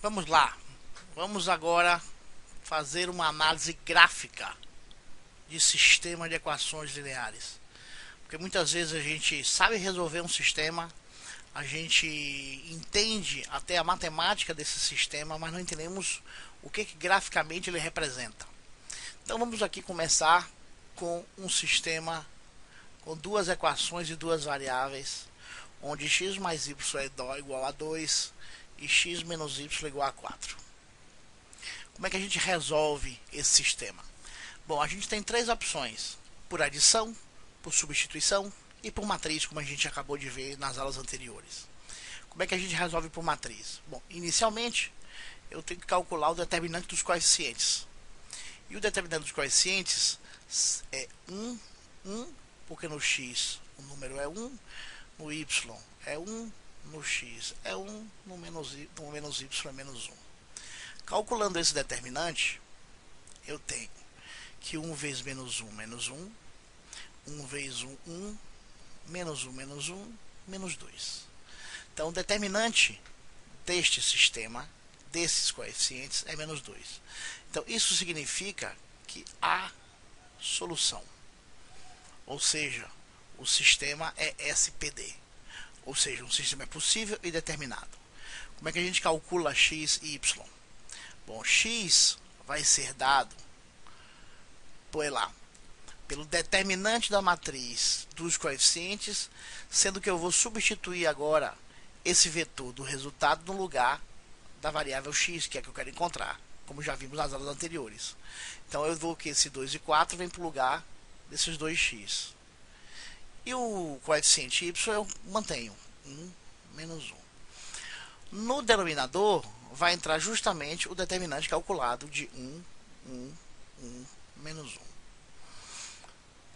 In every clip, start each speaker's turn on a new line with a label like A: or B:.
A: Vamos lá. Vamos agora fazer uma análise gráfica de sistema de equações lineares. Porque muitas vezes a gente sabe resolver um sistema, a gente entende até a matemática desse sistema, mas não entendemos o que graficamente ele representa. Então vamos aqui começar com um sistema com duas equações e duas variáveis, onde x mais y é igual a 2 e x menos y igual a 4. Como é que a gente resolve esse sistema? Bom, a gente tem três opções: por adição, por substituição e por matriz, como a gente acabou de ver nas aulas anteriores. Como é que a gente resolve por matriz? Bom, inicialmente eu tenho que calcular o determinante dos coeficientes. E o determinante dos coeficientes é 1, porque no x o número é 1, no y é 1, no x é 1, no menos y é menos 1. Calculando esse determinante, eu tenho que 1 vezes menos 1, menos 1, 1 vezes 1, 1, menos 1, menos 1, menos 2. Então, o determinante deste sistema, desses coeficientes, é menos 2. Então, isso significa que há solução. Ou seja, o sistema é SPD. Ou seja, um sistema é possível e determinado. Como é que a gente calcula x e y? Bom, x vai ser dado pelo determinante da matriz dos coeficientes, sendo que eu vou substituir agora esse vetor do resultado no lugar da variável x, que é a que eu quero encontrar, como já vimos nas aulas anteriores. Então eu vou que esse 2 e 4 vem para o lugar desses 2x. E o coeficiente y eu mantenho, 1 menos 1. No denominador vai entrar justamente o determinante calculado de 1, 1, 1, menos 1.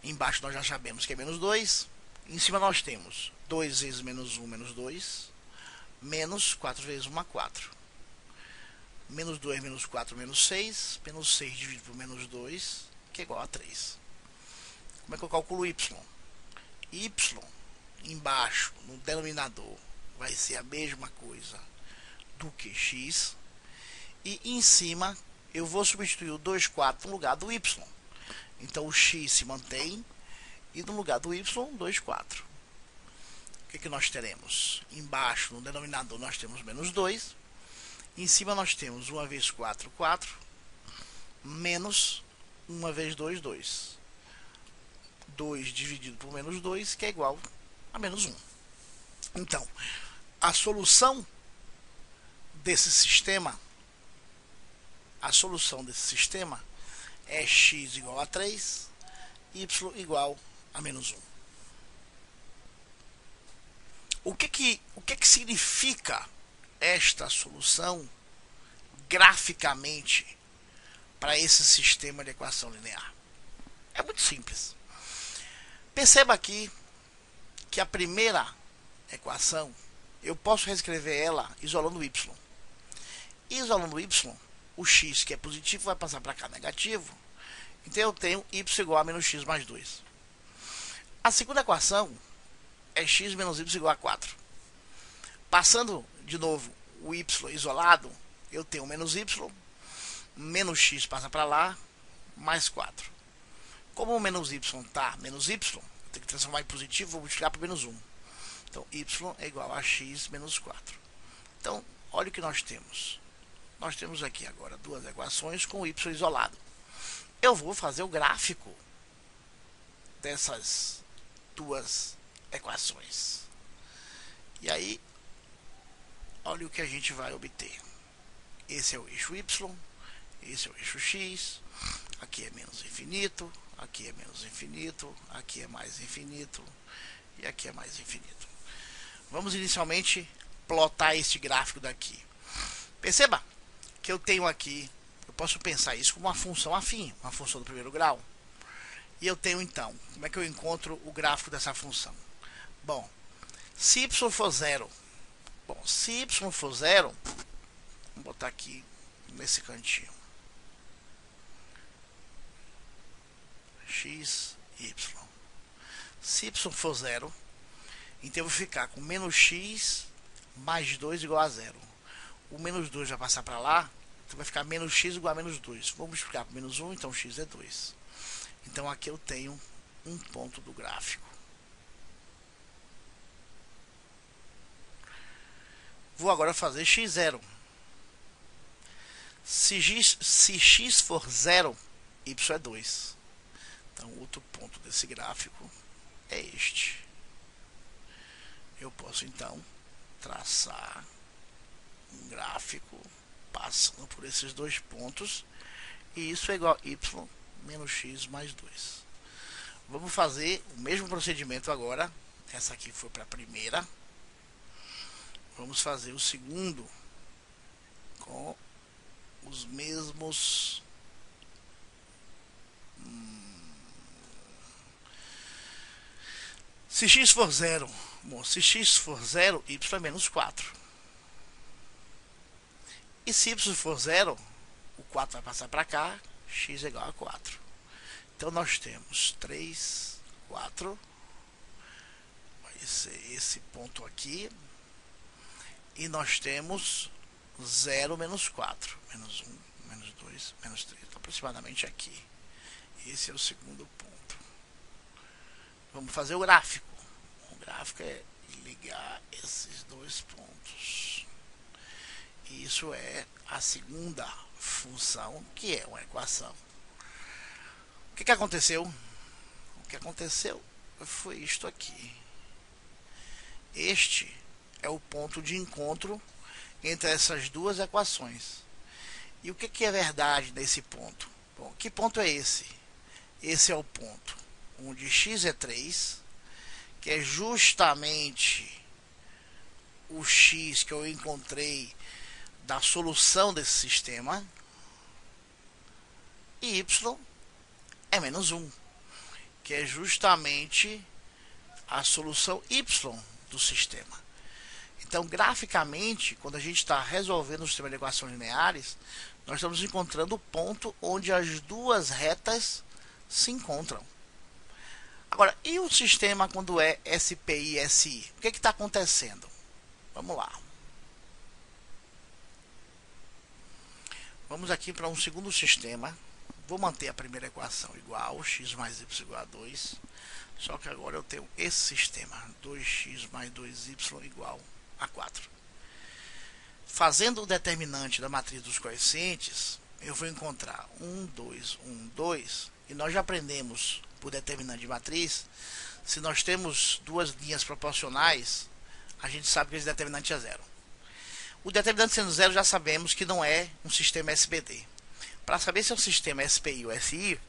A: Embaixo nós já sabemos que é menos 2. Em cima nós temos 2 vezes menos 1, menos 2. Menos 4 vezes 1, 4. Menos 2, menos 4, menos 6. Menos 6 dividido por menos 2, que é igual a 3. Como é que eu calculo y? Y embaixo, no denominador, vai ser a mesma coisa do que x. E em cima eu vou substituir o 2, 4 no lugar do y. Então o x se mantém e no lugar do y, 2, 4. O que nós teremos? Embaixo, no denominador, nós temos menos 2. Em cima nós temos 1 vezes 4, 4. Menos 1 vezes 2, 2. 2 dividido por menos 2, que é igual a menos 1. Então, a solução desse sistema é x igual a 3, y igual a menos 1. O que significa esta solução graficamente para esse sistema de equação linear? É muito simples. Perceba aqui que a primeira equação eu posso reescrever ela isolando o y. Isolando o y, o x, que é positivo, vai passar para cá negativo. Então eu tenho y igual a menos x mais 2. A segunda equação é x menos y igual a 4. Passando de novo o y isolado, eu tenho menos y, menos x passa para lá, mais 4. Como o menos y está menos y, eu tenho que transformar em positivo, vou multiplicar por menos 1. Então y é igual a x menos 4. Então, olha o que nós temos. Nós temos aqui agora duas equações com y isolado. Eu vou fazer o gráfico dessas duas equações. E aí, olha o que a gente vai obter. Esse é o eixo y, esse é o eixo x, aqui é menos infinito, aqui é menos infinito, aqui é mais infinito e aqui é mais infinito. Vamos inicialmente plotar este gráfico daqui. Perceba que eu tenho aqui, eu posso pensar isso como uma função afim, uma função do primeiro grau. E eu tenho então, como é que eu encontro o gráfico dessa função? Bom, se y for zero, vamos botar aqui nesse cantinho. X, y. Se y for zero, então eu vou ficar com menos x mais 2 igual a zero. o menos 2 vai passar para lá, então vai ficar menos x igual a menos 2. Vou multiplicar por menos 1, então x é 2. Então aqui eu tenho um ponto do gráfico. Vou agora fazer x0. Se x for 0, y é 2. Então outro ponto desse gráfico é este. Eu posso então traçar um gráfico passando por esses dois pontos, e isso é igual a y menos x mais 2. Vamos fazer o mesmo procedimento agora. Essa aqui foi para a primeira. Vamos fazer o segundo com os mesmos se x for 0, bom, se x for 0, y é menos 4. E se y for 0, o 4 vai passar para cá, x é igual a 4. Então nós temos 3, 4, vai ser esse ponto aqui, e nós temos 0 menos 4, menos 1, menos 2, menos 3, aproximadamente aqui. Esse é o segundo ponto. Vamos fazer o gráfico. O gráfico é ligar esses dois pontos. Isso é a segunda função, que é uma equação. O que aconteceu? O que aconteceu foi isto aqui. Este é o ponto de encontro entre essas duas equações. E o que é verdade nesse ponto? Bom, que ponto é esse? Esse é o ponto onde x é 3, que é justamente o x que eu encontrei da solução desse sistema, e y é menos 1, que é justamente a solução y do sistema. Então, graficamente, quando a gente está resolvendo o sistema de equações lineares, nós estamos encontrando o ponto onde as duas retas se encontram. Agora, e o sistema quando é SPI e SI? O que está acontecendo? Vamos lá. Vamos aqui para um segundo sistema. Vou manter a primeira equação igual, x mais y igual a 2. Só que agora eu tenho esse sistema, 2x mais 2y igual a 4. Fazendo o determinante da matriz dos coeficientes, eu vou encontrar 1, 2, 1, 2. E nós já aprendemos, por determinante de matriz, se nós temos duas linhas proporcionais, a gente sabe que esse determinante é 0. O determinante sendo 0, já sabemos que não é um sistema SBD. Para saber se é um sistema SPI ou SI,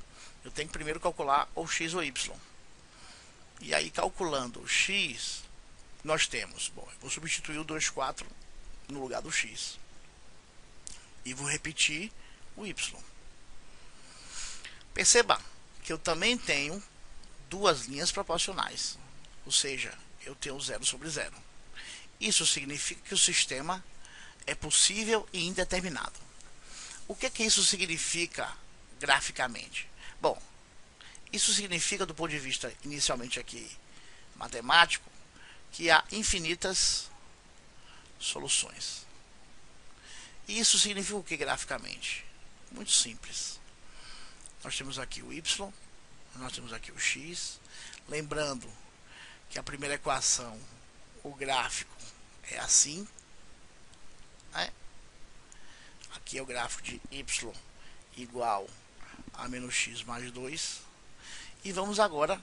A: eu tenho que primeiro calcular ou x ou y. E aí, calculando o x, nós temos, bom, eu vou substituir o 2, 4 no lugar do x. E vou repetir o y. Perceba que eu também tenho duas linhas proporcionais. Ou seja, eu tenho 0 sobre 0. Isso significa que o sistema é possível e indeterminado. O que isso significa graficamente? Bom, isso significa, do ponto de vista inicialmente aqui matemático, que há infinitas soluções. E isso significa o que graficamente? Muito simples. Nós temos aqui o y, nós temos aqui o x. Lembrando que a primeira equação, o gráfico é assim, né? Aqui é o gráfico de y igual a menos x mais 2. E vamos agora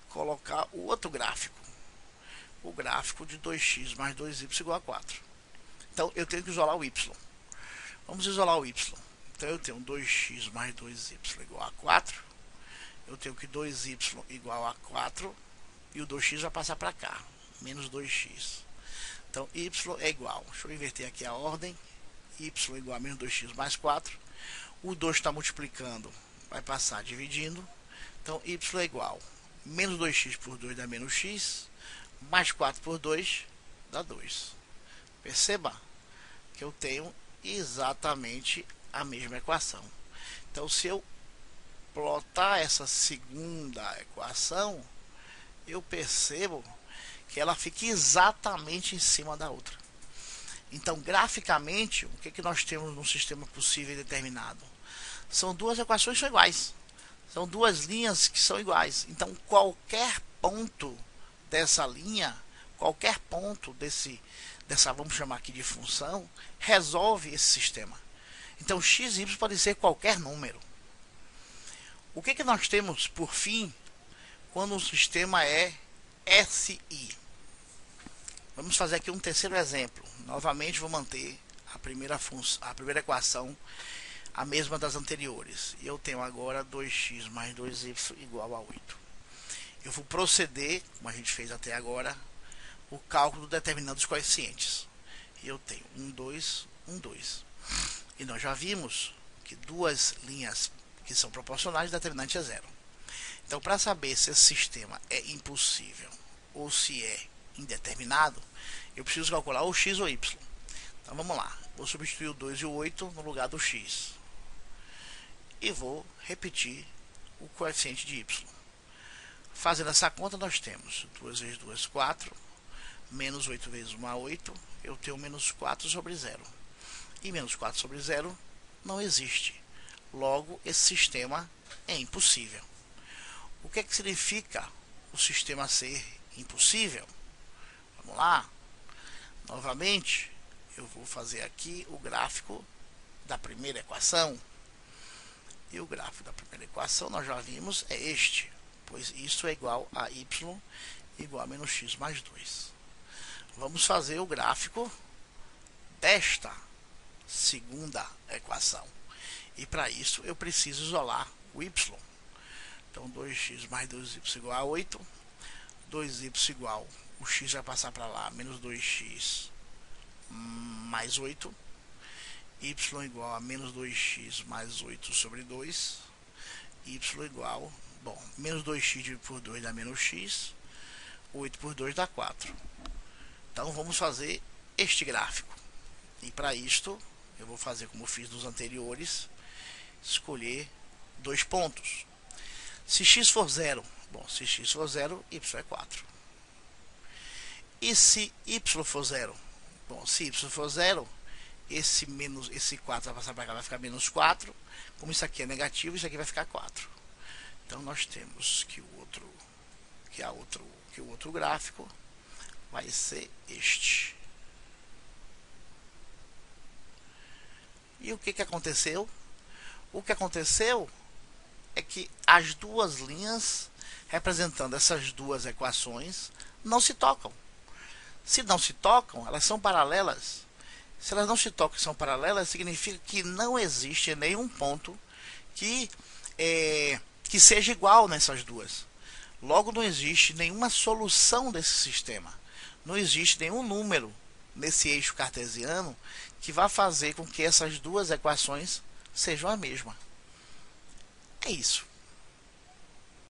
A: colocar o outro gráfico, o gráfico de 2x mais 2y igual a 4. Então eu tenho que isolar o y. Vamos isolar o y. Então eu tenho 2x mais 2y igual a 4. Eu tenho que 2y igual a 4. E o 2x vai passar para cá, menos 2x. Então y é igual, deixa eu inverter aqui a ordem, y igual a menos 2x mais 4. O 2 está multiplicando, vai passar dividindo. Então y é igual, menos 2x por 2 dá menos x, mais 4 por 2 dá 2. Perceba que eu tenho exatamente a mesma equação. Então, se eu plotar essa segunda equação, eu percebo que ela fica exatamente em cima da outra. Então, graficamente, o que nós temos num sistema possível e determinado? São duas equações que são iguais. São duas linhas que são iguais. Então, qualquer ponto dessa linha, qualquer ponto dessa, vamos chamar aqui de função, resolve esse sistema. Então, x e y pode ser qualquer número. O que nós temos, por fim, quando o sistema é SI? Vamos fazer aqui um terceiro exemplo. Novamente vou manter a primeira equação a mesma das anteriores. E eu tenho agora 2x mais 2y igual a 8. Eu vou proceder, como a gente fez até agora, o cálculo do determinando dos coeficientes. E eu tenho 1, 2, 1, 2. E nós já vimos que duas linhas que são proporcionais, o determinante é zero. Então, para saber se esse sistema é impossível ou se é indeterminado, eu preciso calcular o x ou y. Então vamos lá, vou substituir o 2 e o 8 no lugar do x e vou repetir o coeficiente de y. Fazendo essa conta, nós temos 2 vezes 2, 4, menos 8 vezes 1, 8, eu tenho menos 4 sobre 0. E menos 4 sobre 0 não existe. Logo, esse sistema é impossível. O que significa o sistema ser impossível? Vamos lá. Novamente, eu vou fazer aqui o gráfico da primeira equação. E o gráfico da primeira equação, nós já vimos, é este. Pois isso é igual a y igual a menos x mais 2. Vamos fazer o gráfico desta segunda equação. E para isso eu preciso isolar o y. Então 2x mais 2y igual a 8. 2y igual, o x vai passar para lá, menos 2x mais 8. Y igual a menos 2x mais 8 sobre 2. Y igual, bom, menos 2x por 2 dá menos x. 8 por 2 dá 4. Então vamos fazer este gráfico. E para isto, eu vou fazer como fiz nos anteriores, escolher dois pontos. Se x for 0, bom, se x for 0, y é 4. E se y for 0? Bom, se y for 0, esse 4 vai passar para cá, vai ficar menos 4. Como isso aqui é negativo, isso aqui vai ficar 4. Então nós temos que o outro gráfico vai ser este. E o que aconteceu? O que aconteceu é que as duas linhas representando essas duas equações não se tocam. Se não se tocam, elas são paralelas. Se elas não se tocam e são paralelas, significa que não existe nenhum ponto que seja igual nessas duas. Logo, não existe nenhuma solução desse sistema. Não existe nenhum número nesse eixo cartesiano que vá fazer com que essas duas equações sejam a mesma. É isso.